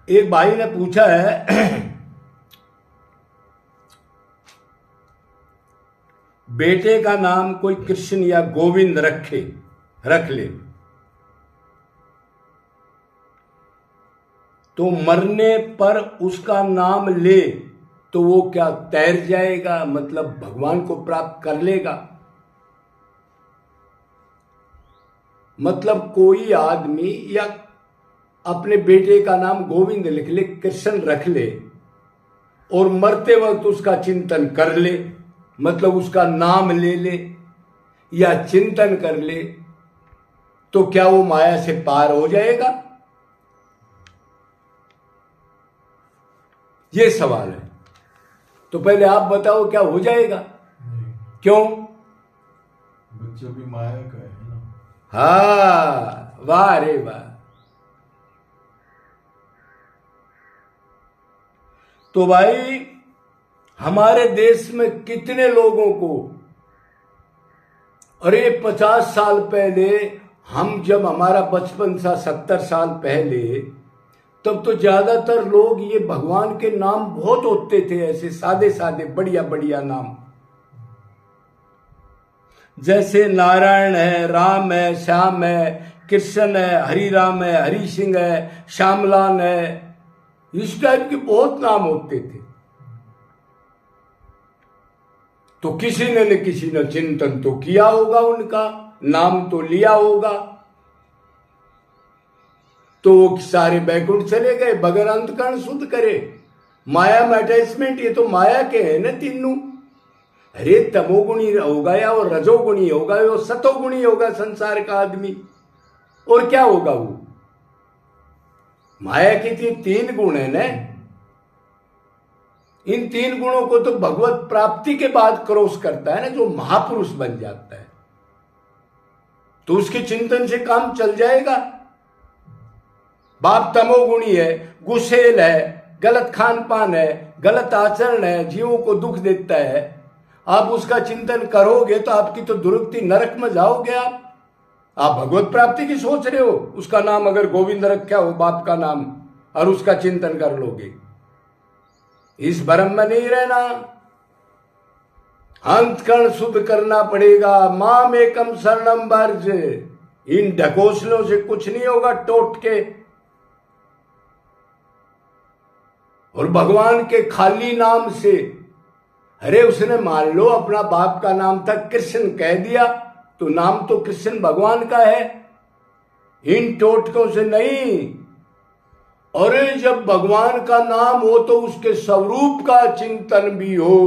एक भाई ने पूछा है बेटे का नाम कोई कृष्ण या गोविंद रख ले तो मरने पर उसका नाम ले तो वो क्या तैर जाएगा, मतलब भगवान को प्राप्त कर लेगा। मतलब कोई आदमी या अपने बेटे का नाम गोविंद लिख ले, कृष्ण रख ले और मरते वक्त उसका चिंतन कर ले, मतलब उसका नाम ले ले या चिंतन कर ले, तो क्या वो माया से पार हो जाएगा? ये सवाल है। तो पहले आप बताओ क्या हो जाएगा? क्यों? बच्चों की माया का है ना। हाँ, वाह रे वाह। तो भाई हमारे देश में कितने लोगों को, अरे 50 साल पहले, हम जब हमारा बचपन था 70 साल पहले, तब तो ज्यादातर लोग ये भगवान के नाम बहुत होते थे, ऐसे सादे सादे बढ़िया बढ़िया नाम, जैसे नारायण है, राम है, श्याम है, कृष्ण है, हरि राम है, हरि सिंह है, श्यामलाल है, इस टाइप के बहुत नाम होते थे। तो किसी ने चिंतन तो किया होगा, उनका नाम तो लिया होगा, तो वो सारे बैकुंठ चले गए बगैर अंतकरण शुद्ध करे। माया में अटैचमेंट, ये तो माया के है ना तीनों। अरे तमोगुणी होगा या वो रजोगुणी होगा या वो सतोगुणी होगा संसार का आदमी, और क्या होगा वो? माया की तीन गुण है ना। इन तीन गुणों को तो भगवत प्राप्ति के बाद क्रॉस करता है ना, जो महापुरुष बन जाता है, तो उसके चिंतन से काम चल जाएगा। बाप तमोगुणी है, गुस्सेल है, गलत खान पान है, गलत आचरण है, जीवों को दुख देता है, आप उसका चिंतन करोगे तो आपकी तो दुर्गति, नरक में जाओगे आप भगवत प्राप्ति की सोच रहे हो। उसका नाम अगर गोविंद रखा हो, बाप का नाम, और उसका चिंतन कर लोगे, इस भ्रम में नहीं रहना। अंतकरण शुद्ध करना पड़ेगा। माम एकम शरणम वर्ज। इन ढकोसलों से कुछ नहीं होगा, टोट के और भगवान के खाली नाम से। अरे उसने मान लो अपना बाप का नाम था कृष्ण कह दिया, तो नाम तो कृष्ण भगवान का है, इन टोटकों से नहीं। और जब भगवान का नाम हो तो उसके स्वरूप का चिंतन भी हो।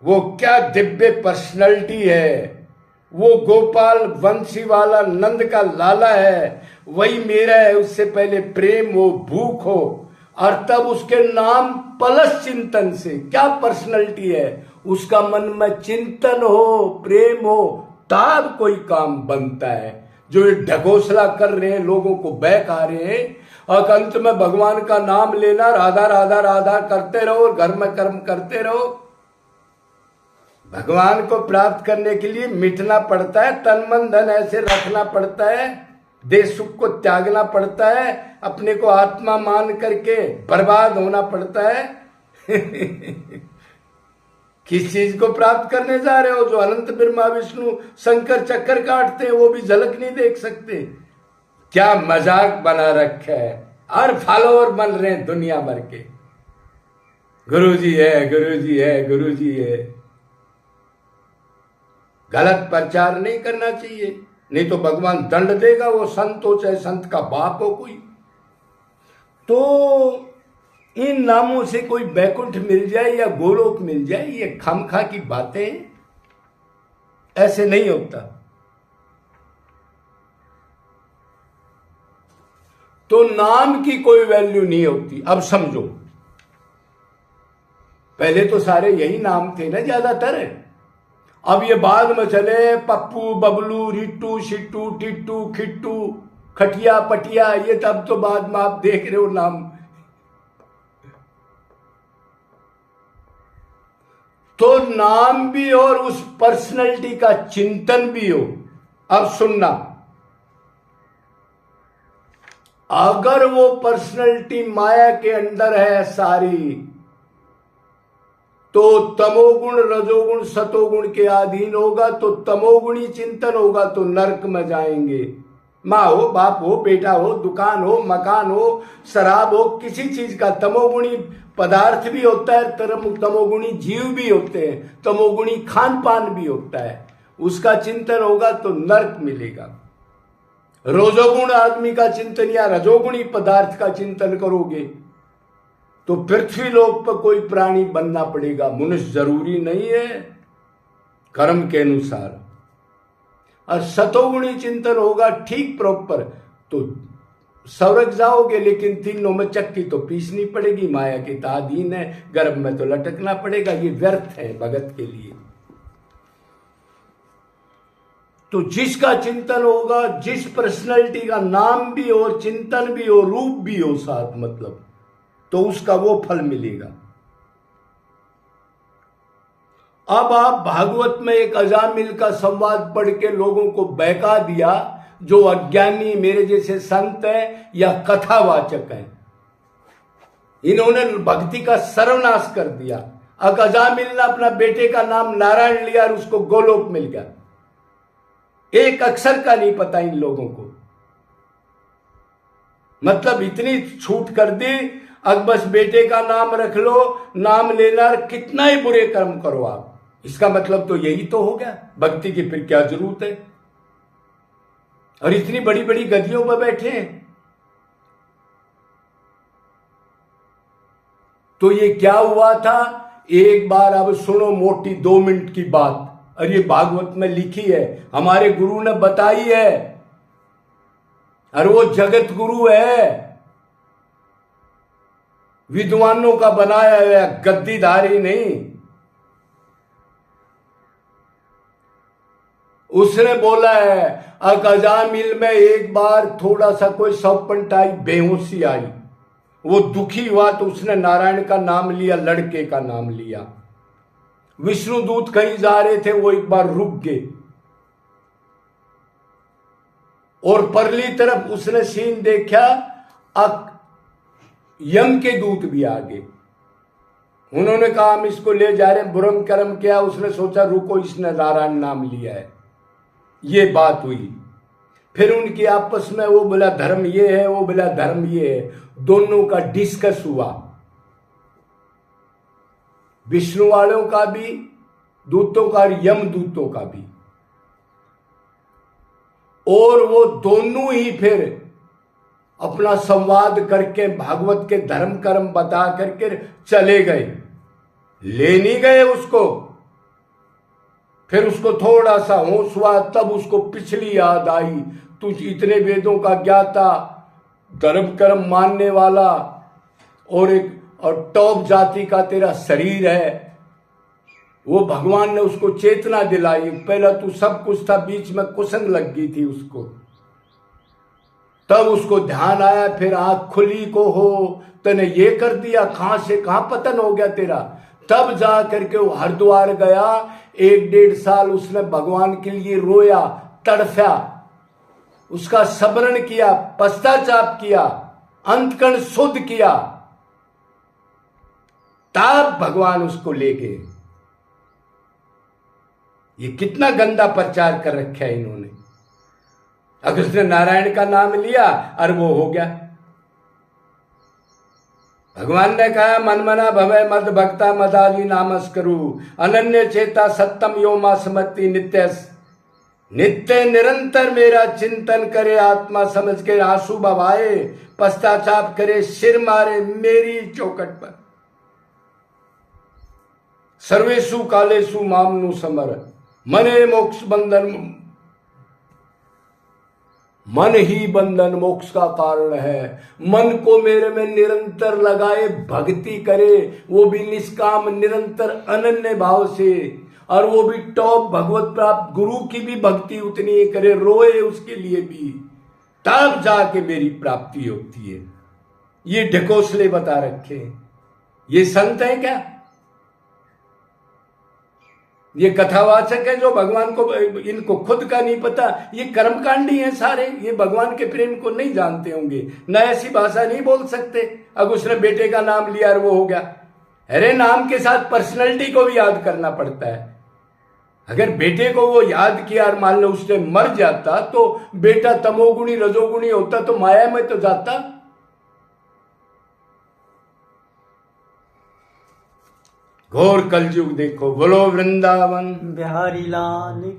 वो क्या दिव्य पर्सनैलिटी है, वो गोपाल वंशी वाला नंद का लाला है, वही मेरा है, उससे पहले प्रेम हो, भूख हो, और तब उसके नाम प्लस चिंतन से। क्या पर्सनैलिटी है, उसका मन में चिंतन हो, प्रेम हो, तब कोई काम बनता है। जो ये ढकोसला कर रहे हैं, लोगों को बहका रहे हैं, और अंत में भगवान का नाम लेना, राधा राधा राधा करते रहो, घर में कर्म करते रहो। भगवान को प्राप्त करने के लिए मिटना पड़ता है, तन मन धन ऐसे रखना पड़ता है, देश सुख को त्यागना पड़ता है, अपने को आत्मा मान करके बर्बाद होना पड़ता है। किस चीज को प्राप्त करने जा रहे हो? जो अनंत ब्रह्मा विष्णु शंकर चक्कर काटते हैं, वो भी झलक नहीं देख सकते। क्या मजाक बना रखा है, और फॉलोअर बन रहे हैं दुनिया भर के, गुरुजी है, गुरुजी है, गुरुजी है। गलत प्रचार नहीं करना चाहिए, नहीं तो भगवान दंड देगा। वो संत हो चाहे संत का बाप हो कोई। तो इन नामों से कोई बैकुंठ मिल जाए या गोलोक मिल जाए, ये खामखा की बातें, ऐसे नहीं होता। तो नाम की कोई वैल्यू नहीं होती। अब समझो, पहले तो सारे यही नाम थे ना ज्यादातर। अब ये बाद में चले पप्पू, बबलू, रिट्टू, शिट्टू, टिट्टू, खिट्टू, खटिया, पटिया, ये तब तो बाद में आप देख रहे हो नाम। तो नाम भी और उस पर्सनैलिटी का चिंतन भी हो। अब सुनना, अगर वो पर्सनैलिटी माया के अंदर है सारी, तो तमोगुण रजोगुण सतोगुण के अधीन होगा, तो तमोगुणी चिंतन होगा तो नरक में जाएंगे। माँ हो, बाप हो, बेटा हो, दुकान हो, मकान हो, शराब हो, किसी चीज का तमोगुणी पदार्थ भी होता है, तमोगुणी जीव भी होते हैं, तमोगुणी खान पान भी होता है, उसका चिंतन होगा तो नरक मिलेगा। रजोगुण आदमी का चिंतन या रजोगुणी पदार्थ का चिंतन करोगे तो पृथ्वी लोक पर कोई प्राणी बनना पड़ेगा, मनुष्य जरूरी नहीं है कर्म के अनुसार। और सतोगुणी चिंतन होगा ठीक प्रॉपर तो स्वर्ग जाओगे, लेकिन तीनों में चक्की तो पीसनी पड़ेगी, माया के ताधीन है, गर्भ में तो लटकना पड़ेगा, ये व्यर्थ है भगत के लिए। तो जिसका चिंतन होगा, जिस पर्सनैलिटी का नाम भी हो, चिंतन भी हो, रूप भी हो साथ, मतलब तो उसका वो फल मिलेगा। अब आप भागवत में एक अजामिल का संवाद पढ़ के लोगों को बहका दिया, जो अज्ञानी मेरे जैसे संत हैं या कथावाचक हैं, इन्होंने भक्ति का सर्वनाश कर दिया। अब अजामिल ने अपना बेटे का नाम नारायण लिया और उसको गोलोक मिल गया। एक अक्षर का नहीं पता इन लोगों को, मतलब इतनी छूट कर दी। अब बस बेटे का नाम रख लो, नाम लेना, कितना ही बुरे कर्म करो आप, इसका मतलब तो यही तो हो गया। भक्ति की फिर क्या जरूरत है? और इतनी बड़ी बड़ी गद्दियों पर बैठे हैं। तो ये क्या हुआ था, एक बार अब सुनो मोटी 2 मिनट की बात, और ये भागवत में लिखी है, हमारे गुरु ने बताई है, और वो जगत गुरु है, विद्वानों का बनाया हुआ, गद्दीधारी नहीं। उसने बोला है अजामिल में एक बार थोड़ा सा कोई सौपन आई, बेहोशी आई, वो दुखी हुआ तो उसने नारायण का नाम लिया, लड़के का नाम लिया। विष्णु दूत कहीं जा रहे थे, वो एक बार रुक गए और परली तरफ उसने सीन देखा, यम के दूत भी आ गए। उन्होंने कहा हम इसको ले जा रहे हैं, बुरम कर्म किया। उसने सोचा रुको, इसने नारायण नाम लिया है, ये बात हुई। फिर उनकी आपस में, वो बोला धर्म ये है, वो बोला धर्म ये है, दोनों का डिस्कस हुआ, विष्णु वालों का भी, दूतों का, यम दूतों का भी। और वो दोनों ही फिर अपना संवाद करके भागवत के धर्म कर्म बता करके चले गए, ले नहीं गए उसको। फिर उसको थोड़ा सा होश हुआ, तब उसको पिछली याद आई, तुझ इतने वेदों का ज्ञाता, धर्म कर्म मानने वाला, और टॉप जाति का तेरा शरीर है। वो भगवान ने उसको चेतना दिलाई, पहला तू सब कुछ था, बीच में कुसन लग गई थी उसको, तब उसको ध्यान आया, फिर आंख खुली को हो तने ये कर दिया, कहां से कहां पतन हो गया तेरा। तब जा करके वो हरिद्वार गया, 1-1.5 साल उसने भगवान के लिए रोया, तड़फा, उसका स्मरण किया, पश्चाताप किया, अंतकण शुद्ध किया, तब भगवान उसको ले गए। ये कितना गंदा प्रचार कर रखा है इन्होंने। अगर उसने नारायण का नाम लिया और वो हो गया। भगवान ने कहा मनमना भवै मद भक्ता मदाली नामस्करु अनन्य चेता सत्तम यो मा समति नित्य निरंतर मेरा चिंतन करे, आत्मा समझ के आंसू बहाए, पश्चाताप करे, सिर मारे मेरी चौकट पर। सर्वेषु कालेषु मामनु समर, मने मोक्ष बंधन, मन ही बंधन मोक्ष का कारण है। मन को मेरे में निरंतर लगाए, भक्ति करे, वो भी निष्काम, निरंतर अनन्य भाव से, और वो भी टॉप भगवत प्राप्त गुरु की भी भक्ति उतनी ही करे, रोए उसके लिए भी, तब जाके मेरी प्राप्ति होती है। ये ढकोसले बता रखे, ये संत है क्या? ये कथावाचक है जो भगवान को, इनको खुद का नहीं पता, ये कर्मकांडी हैं सारे, ये भगवान के प्रेम को नहीं जानते होंगे, न ऐसी भाषा नहीं बोल सकते। अब उसने बेटे का नाम लिया और वो हो गया। अरे नाम के साथ पर्सनैलिटी को भी याद करना पड़ता है। अगर बेटे को वो याद किया और मान लो उससे मर जाता तो बेटा तमोगुणी रजोगुणी होता तो माया में तो जाता। घोर कलयुग देखो, बोलो वृंदावन बिहारी लाल